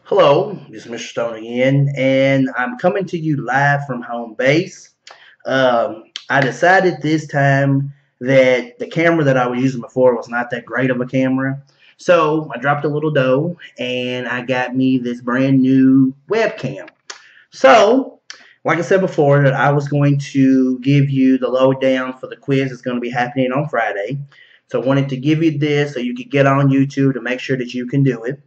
Hello, this is Mr. Stone again, and I'm coming to you live from home base. I decided this time that the camera that I was using before was not that great of a camera. So I dropped a little dough and I got me this brand new webcam. So, like I said before, that I was going to give you the lowdown for the quiz that's going to be happening on Friday. So I wanted to give you this so you could get on YouTube to make sure that you can do it.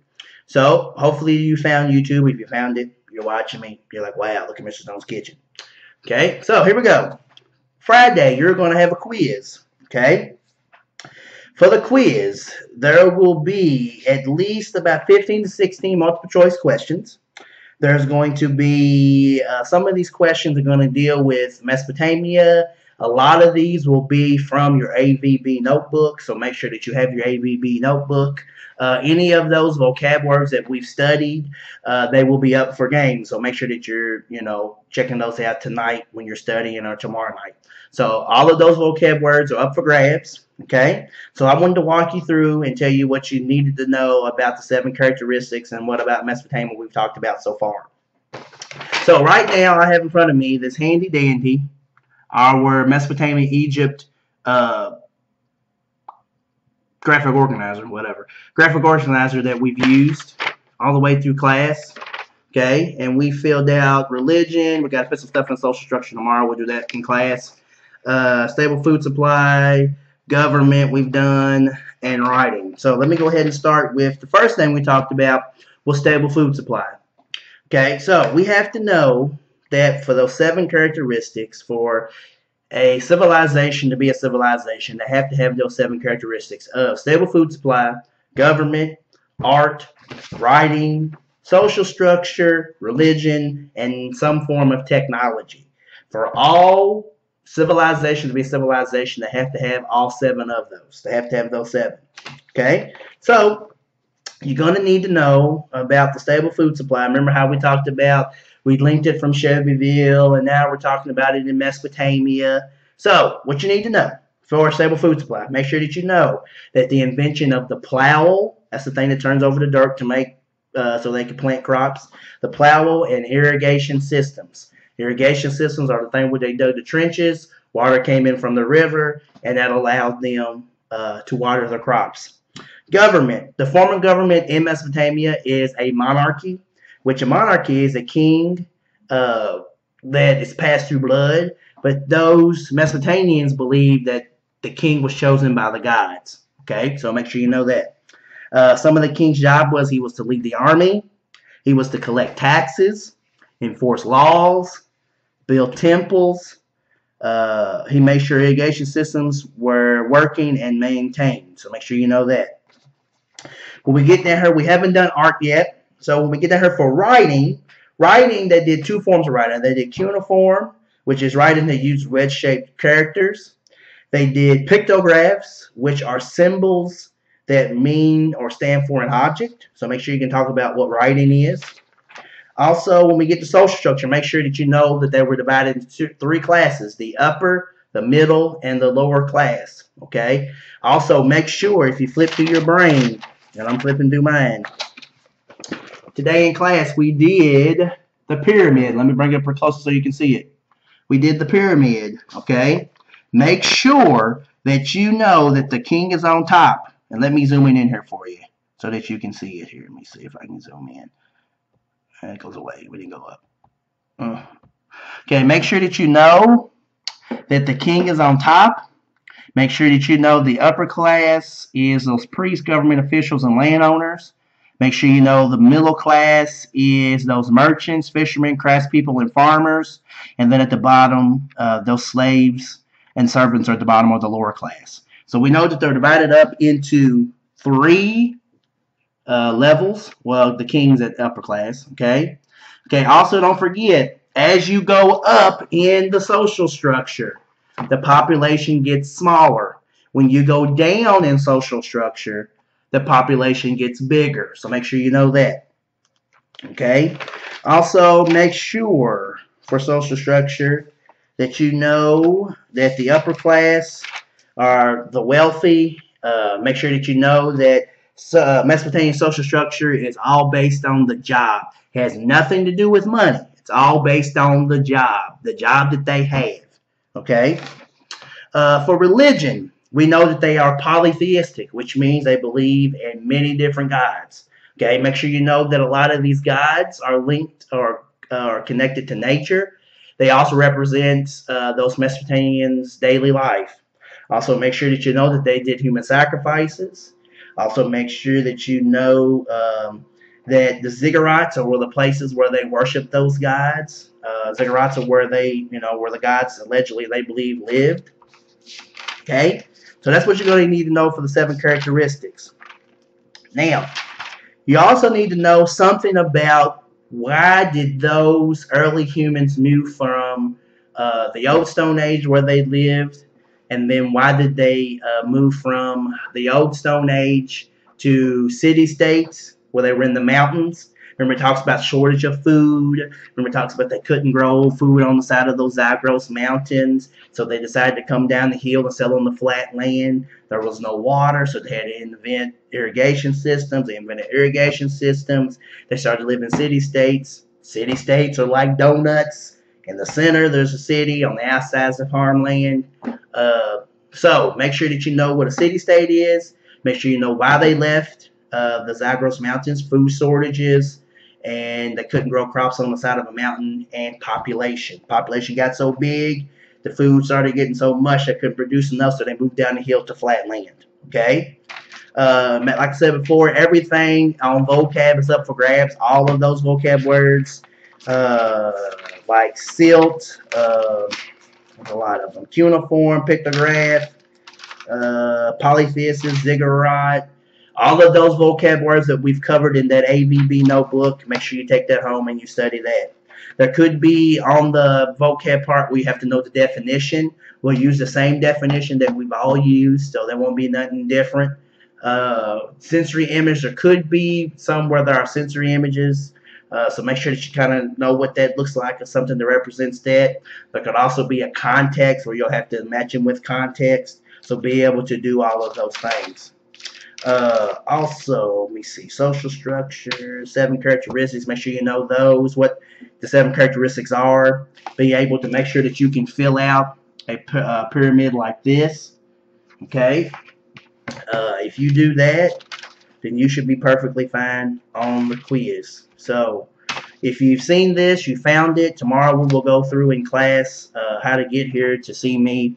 So hopefully you found YouTube. If you found it, you're watching me. You're like, wow, look at Mr. Stone's Kitchen. Okay, so here we go. Friday, you're going to have a quiz. Okay, for the quiz, there will be at least about 15 to 16 multiple choice questions. There's going to be some of these questions are going to deal with Mesopotamia. A lot of these will be from your AVB notebook, so make sure that you have your AVB notebook. Any of those vocab words that we've studied, they will be up for games. So make sure that you're, checking those out tonight when you're studying or tomorrow night. So all of those vocab words are up for grabs. Okay, so I wanted to walk you through and tell you what you needed to know about the 7 characteristics and what about Mesopotamia we've talked about so far. So right now I have in front of me this handy dandy, our Mesopotamia Egypt graphic organizer, graphic organizer that we've used all the way through class. Okay, and we filled out religion. We got to put some stuff in social structure tomorrow. We'll do that in class. Stable food supply, government we've done, and writing. So let me go ahead and start with the first thing we talked about was stable food supply. Okay, so we have to know that for those 7 characteristics, for a civilization to be a civilization, they have to have those 7 characteristics of stable food supply, government, art, writing, social structure, religion, and some form of technology. For all civilizations to be a civilization, they have to have all 7 of those. They have to have those 7. Okay? So, you're going to need to know about the stable food supply. Remember how we talked about, we linked it from Shelbyville, and now we're talking about it in Mesopotamia. So, what you need to know for stable food supply, make sure that you know that the invention of the plow, that's the thing that turns over the dirt to make, so they can plant crops, the plow and irrigation systems. Irrigation systems are the thing where they dug the trenches, water came in from the river, and that allowed them to water the crops. Government. The form of government in Mesopotamia is a monarchy, which a monarchy is a king that is passed through blood, but those Mesopotamians believe that the king was chosen by the gods. Okay, so make sure you know that. Some of the king's job was he was to lead the army, he was to collect taxes, enforce laws, build temples. He made sure irrigation systems were working and maintained. So make sure you know that. When we get down here, we haven't done art yet. So when we get down here for writing, they did 2 forms of writing. They did cuneiform, which is writing that used wedge-shaped characters. They did pictographs, which are symbols that mean or stand for an object. So make sure you can talk about what writing is. Also, when we get to social structure, make sure that you know that they were divided into 3 classes, the upper, the middle, and the lower class. Okay? Also, make sure if you flip through your brain, and I'm flipping through mine, today in class we did the pyramid. Let me bring it up closer so you can see it. We did the pyramid, okay? Make sure that you know that the king is on top. And let me zoom in here for you so that you can see it here. Let me see if I can zoom in. And it goes away. We didn't go up. Okay, make sure that you know that the king is on top. Make sure that you know the upper class is those priests, government officials, and landowners. Make sure you know the middle class is those merchants, fishermen, craftspeople, and farmers. And then at the bottom, those slaves and servants are at the bottom of the lower class. So we know that they're divided up into 3 levels. Well, the king's at upper class, okay? Okay, also don't forget, as you go up in the social structure, the population gets smaller. When you go down in social structure, the population gets bigger. So make sure you know that. Okay? Also, make sure for social structure that you know that the upper class are the wealthy. Make sure that you know that Mesopotamian social structure is all based on the job. It has nothing to do with money. It's all based on the job that they have. Okay? For religion, we know that they are polytheistic, which means they believe in many different gods. Okay, make sure you know that a lot of these gods are linked or are connected to nature. They also represent those Mesopotamians' daily life. Also, make sure that you know that they did human sacrifices. Also, make sure that you know that the ziggurats are the places where they worship those gods. Ziggurats are where where the gods allegedly they believe lived. Okay, so that's what you're going to need to know for the 7 characteristics. Now, you also need to know something about why did those early humans move from the Old Stone Age where they lived, and then why did they move from the Old Stone Age to city-states where they were in the mountains. Remember, it talks about shortage of food. Remember, it talks about they couldn't grow food on the side of those Zagros mountains, so they decided to come down the hill and settle on the flat land. There was no water, so they had to invent irrigation systems. They invented irrigation systems. They started living in city-states. City-states are like donuts. In the center, there's a city. On the outsides of farmland. So make sure that you know what a city-state is. Make sure you know why they left the Zagros Mountains, food shortages, and they couldn't grow crops on the side of a mountain, and population. Population got so big, the food started getting so much they couldn't produce enough, so they moved down the hill to flat land. Okay? Like I said before, everything on vocab is up for grabs. All of those vocab words, like silt, a lot of them. Cuneiform, pictograph, polythesis, ziggurat. All of those vocab words that we've covered in that AVB notebook, make sure you take that home and you study that. There could be on the vocab part where you have to know the definition. We'll use the same definition that we've all used, so there won't be nothing different. Sensory image, there could be some where there are sensory images. So make sure that you kind of know what that looks like or something that represents that. There could also be a context where you'll have to match them with context. So be able to do all of those things. Also, let me see, social structure, 7 characteristics. Make sure you know those, what the 7 characteristics are. Be able to make sure that you can fill out a pyramid like this. Okay. If you do that, then you should be perfectly fine on the quiz. So, if you've seen this, you found it, tomorrow we will go through in class how to get here to see me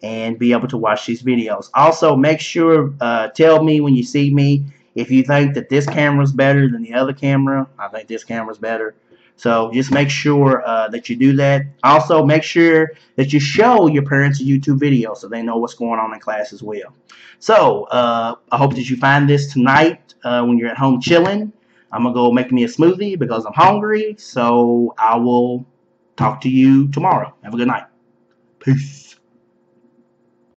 and be able to watch these videos. Also, make sure, tell me when you see me if you think that this camera is better than the other camera. I think this camera is better. So just make sure that you do that. Also, make sure that you show your parents a YouTube video so they know what's going on in class as well. So, I hope that you find this tonight when you're at home chilling. I'm going to go make me a smoothie because I'm hungry. So, I will talk to you tomorrow. Have a good night. Peace.